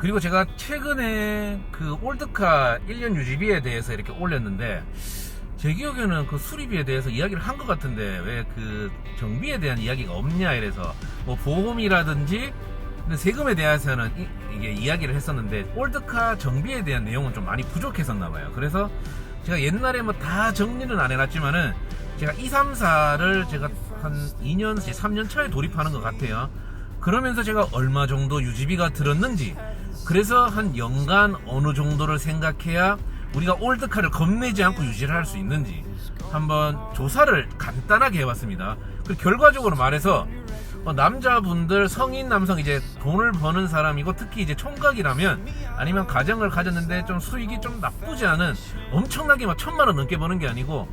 그리고 제가 최근에 그 올드카 1년 유지비에 대해서 이렇게 올렸는데, 제 기억에는 그 수리비에 대해서 이야기를 한 것 같은데 왜 그 정비에 대한 이야기가 없냐 이래서 뭐 보험이라든지 세금에 대해서는 이게 이야기를 했었는데 올드카 정비에 대한 내용은 좀 많이 부족했었나봐요. 그래서 제가 옛날에 뭐 다 정리는 안 해놨지만은 제가 2, 3, 4를 제가 한 2년, 3년 차에 돌입하는 것 같아요. 그러면서 제가 얼마 정도 유지비가 들었는지, 그래서 한 연간 어느 정도를 생각해야 우리가 올드카를 겁내지 않고 유지를 할 수 있는지 한번 조사를 간단하게 해봤습니다. 그리고 결과적으로 말해서 남자분들, 성인 남성, 이제 돈을 버는 사람이고 특히 이제 총각이라면, 아니면 가정을 가졌는데 좀 수익이 좀 나쁘지 않은, 엄청나게 막 1000만원 넘게 버는 게 아니고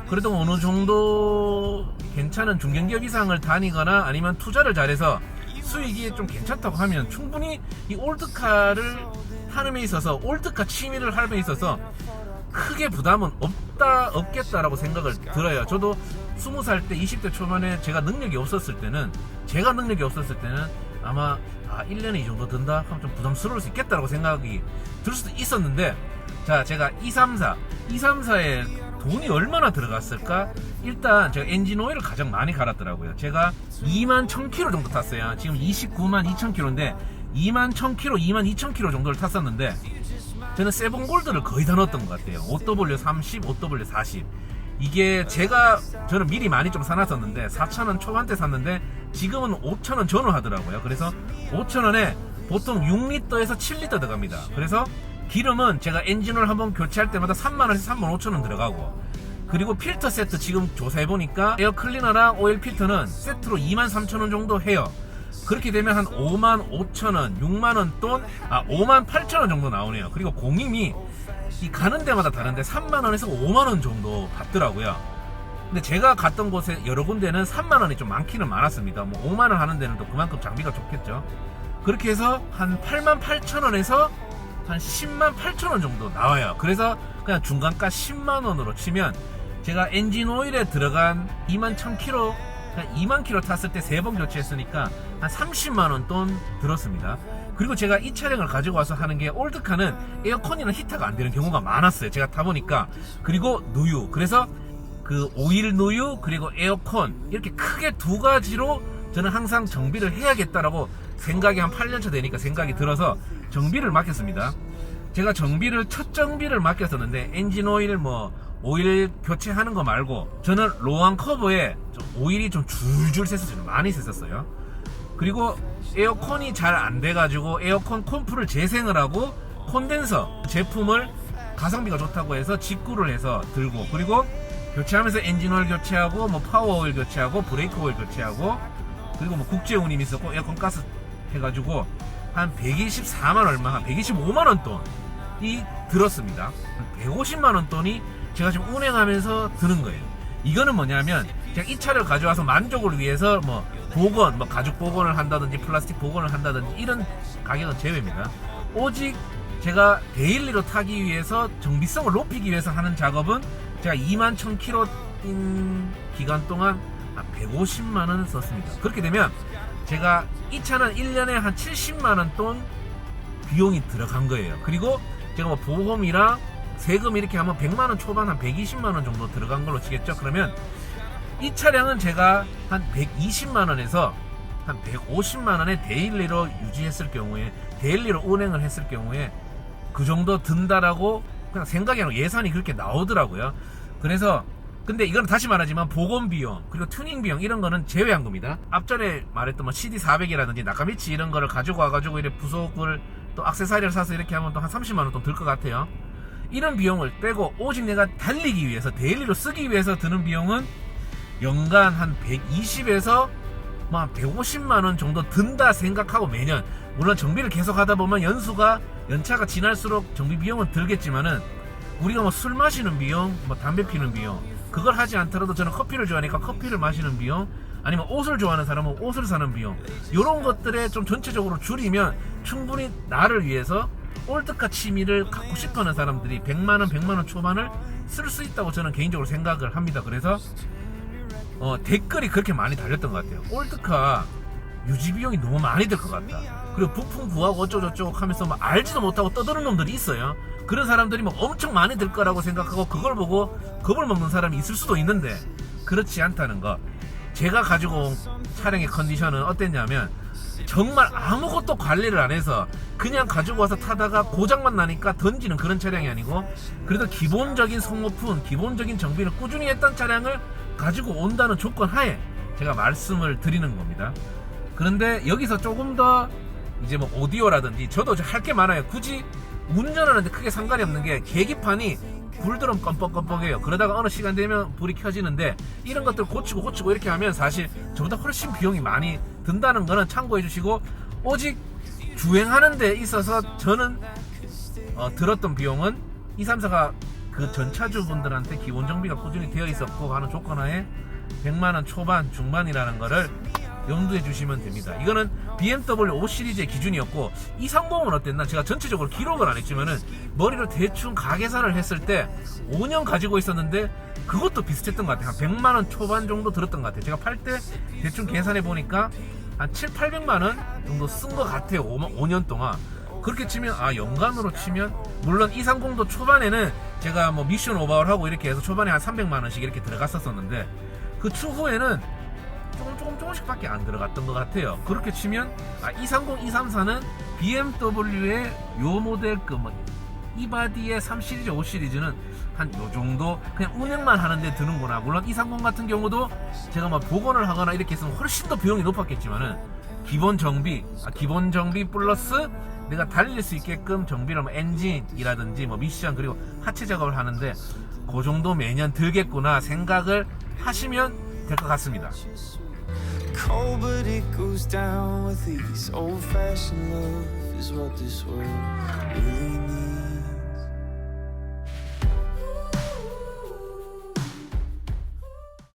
그래도 어느 정도 괜찮은 중견기업 이상을 다니거나 아니면 투자를 잘해서 수익이 좀 괜찮다고 하면 충분히 이 올드카를 하는 데 있어서, 올드카 취미를 하는 데 있어서 크게 부담은 없겠다라고 생각을 들어요. 저도 20살 때, 20대 초반에 제가 능력이 없었을 때는 아마 1년에 이 정도 든다 하면 좀 부담스러울 수 있겠다라고 생각이 들 수도 있었는데, 자, 제가 234에 돈이 얼마나 들어갔을까? 일단 제가 엔진 오일을 가장 많이 갈았더라고요. 제가 21,000km 정도 탔어요. 지금 292,000km인데 21,000km, 22,000km 정도를 탔었는데, 저는 세븐골드를 거의 다 넣었던 것 같아요. OW30, OW40. 이게 저는 미리 많이 좀 사놨었는데 4,000원 초반대 샀는데 지금은 5,000원 전후하더라고요. 그래서 5,000원에 보통 6리터에서 7리터 들어갑니다. 그래서 기름은 제가 엔진을 한번 교체할 때마다 30,000원에서 35,000원 들어가고, 그리고 필터 세트 지금 조사해보니까 에어 클리너랑 오일 필터는 세트로 23,000원 정도 해요. 그렇게 되면 한 55,000원, 6만원 돈, 58,000원 정도 나오네요. 그리고 공임이 이 가는 데마다 다른데 3만원에서 5만원 정도 받더라고요. 근데 제가 갔던 곳에 여러 군데는 3만원이 좀 많기는 많았습니다. 뭐 5만원 하는 데는 또 그만큼 장비가 좋겠죠. 그렇게 해서 한 88,000원에서 한 108,000원 정도 나와요. 그래서 그냥 중간가 10만원으로 치면 제가 엔진 오일에 들어간 21,000km, 2만 킬로 탔을 때 3번 교체했으니까 한 30만원 돈 들었습니다. 그리고 제가 이 차량을 가지고 와서 하는 게, 올드카는 에어컨이나 히터가 안 되는 경우가 많았어요. 제가 타보니까. 그리고 누유. 그래서 그 오일 누유 그리고 에어컨, 이렇게 크게 두 가지로 저는 항상 정비를 해야겠다라고 생각이 한 8년차 되니까 생각이 들어서 정비를 맡겼습니다. 제가 첫 정비를 맡겼었는데 엔진 오일 오일 교체하는 거 말고 저는 로한 커버에 오일이 좀 줄줄 샜었어요. 많이 샜었어요. 그리고 에어컨이 잘 안 돼가지고 에어컨 콤프를 재생을 하고 콘덴서 제품을 가성비가 좋다고 해서 직구를 해서 들고, 그리고 교체하면서 엔진 오일 교체하고 파워 오일 교체하고 브레이크 오일 교체하고, 그리고 국제 운임 있었고 에어컨 가스 해가지고 한 124만 얼마, 한 125만원 돈이 들었습니다. 150만원 돈이 제가 지금 운행하면서 드는 거예요. 이거는 뭐냐면 제가 이 차를 가져와서 만족을 위해서 복원, 가죽 복원을 한다든지 플라스틱 복원을 한다든지 이런 가격은 제외입니다. 오직 제가 데일리로 타기 위해서 정비성을 높이기 위해서 하는 작업은 제가 21,000km인 기간 동안 150만원을 썼습니다. 그렇게 되면 제가 이 차는 1년에 한 70만원 돈 비용이 들어간 거예요. 그리고 제가 보험이랑 세금 이렇게 하면 100만원 초반, 한 120만원 정도 들어간 걸로 치겠죠. 그러면 이 차량은 제가 한 120만원에서 한 150만원에 데일리로 유지했을 경우에, 데일리로 운행을 했을 경우에 그 정도 든다라고 그냥 생각이 아니고 예산이 그렇게 나오더라고요. 그래서 근데 이건 다시 말하지만 보건 비용 그리고 튜닝 비용 이런 거는 제외한 겁니다. 앞전에 말했던 CD400이라든지 나카미치 이런 거를 가지고 와가지고 이렇게 부속을 또 액세서리를 사서 이렇게 하면 또 한 30만원 돈 들 것 같아요. 이런 비용을 빼고 오직 내가 달리기 위해서, 데일리로 쓰기 위해서 드는 비용은 연간 한 120에서 150만원 정도 든다 생각하고, 매년 물론 정비를 계속 하다 보면 연차가 지날수록 정비 비용은 들겠지만은, 우리가 술 마시는 비용, 담배 피는 비용, 그걸 하지 않더라도 저는 커피를 좋아하니까 커피를 마시는 비용, 아니면 옷을 좋아하는 사람은 옷을 사는 비용, 이런 것들에 좀 전체적으로 줄이면 충분히 나를 위해서 올드카 취미를 갖고 싶어하는 사람들이 100만원, 100만원 초반을 쓸 수 있다고 저는 개인적으로 생각을 합니다. 그래서 댓글이 그렇게 많이 달렸던 것 같아요. 올드카 유지 비용이 너무 많이 들 것 같다. 그리고 부품 구하고 어쩌고저쩌고 하면서 막 알지도 못하고 떠드는 놈들이 있어요. 그런 사람들이 막 엄청 많이 들 거라고 생각하고 그걸 보고 겁을 먹는 사람이 있을 수도 있는데 그렇지 않다는 거. 제가 가지고 온 차량의 컨디션은 어땠냐면 정말 아무것도 관리를 안 해서 그냥 가지고 와서 타다가 고장만 나니까 던지는 그런 차량이 아니고 그래도 기본적인 소모품, 기본적인 정비를 꾸준히 했던 차량을 가지고 온다는 조건 하에 제가 말씀을 드리는 겁니다. 그런데 여기서 조금 더 이제 뭐 오디오라든지 저도 할 게 많아요. 굳이 운전하는데 크게 상관이 없는 게 계기판이 불들은 껌뻑껌뻑해요. 그러다가 어느 시간 되면 불이 켜지는데 이런 것들 고치고 이렇게 하면 사실 저보다 훨씬 비용이 많이 든다는 거는 참고해 주시고 오직 주행하는 데 있어서 저는 들었던 비용은 234가 그 전차주분들한테 기본 정비가 꾸준히 되어 있었고 하는 조건 하에 100만원 초반 중반이라는 거를 염두해 주시면 됩니다. 이거는 BMW 5 시리즈의 기준이었고 230은 어땠나? 제가 전체적으로 기록을 안 했지만은 머리로 대충 가계산을 했을 때 5년 가지고 있었는데 그것도 비슷했던 것 같아요. 한 100만원 초반 정도 들었던 것 같아요. 제가 팔 때 대충 계산해 보니까 한 7, 800만원 정도 쓴 것 같아요. 5년 동안. 그렇게 치면 연간으로 치면 물론 230도 초반에는 제가 뭐 미션 오버하고 이렇게 해서 초반에 한 300만원씩 이렇게 들어갔었는데 그 추후에는 조금씩 밖에 안 들어갔던 것 같아요. 그렇게 치면 230, 234는 BMW의 요 모델 이바디의 3 시리즈, 5 시리즈는 한 요 정도 그냥 운행만 하는데 드는구나. 물론 230 같은 경우도 제가 막 복원을 하거나 이렇게 했으면 훨씬 더 비용이 높았겠지만은 기본 정비 플러스 내가 달릴 수 있게끔 정비를 뭐 엔진이라든지 뭐 미션 그리고 하체 작업을 하는데 그 정도 매년 들겠구나 생각을 하시면 될 것 같습니다. Cold, but it goes down with these old-fashioned love is what this world really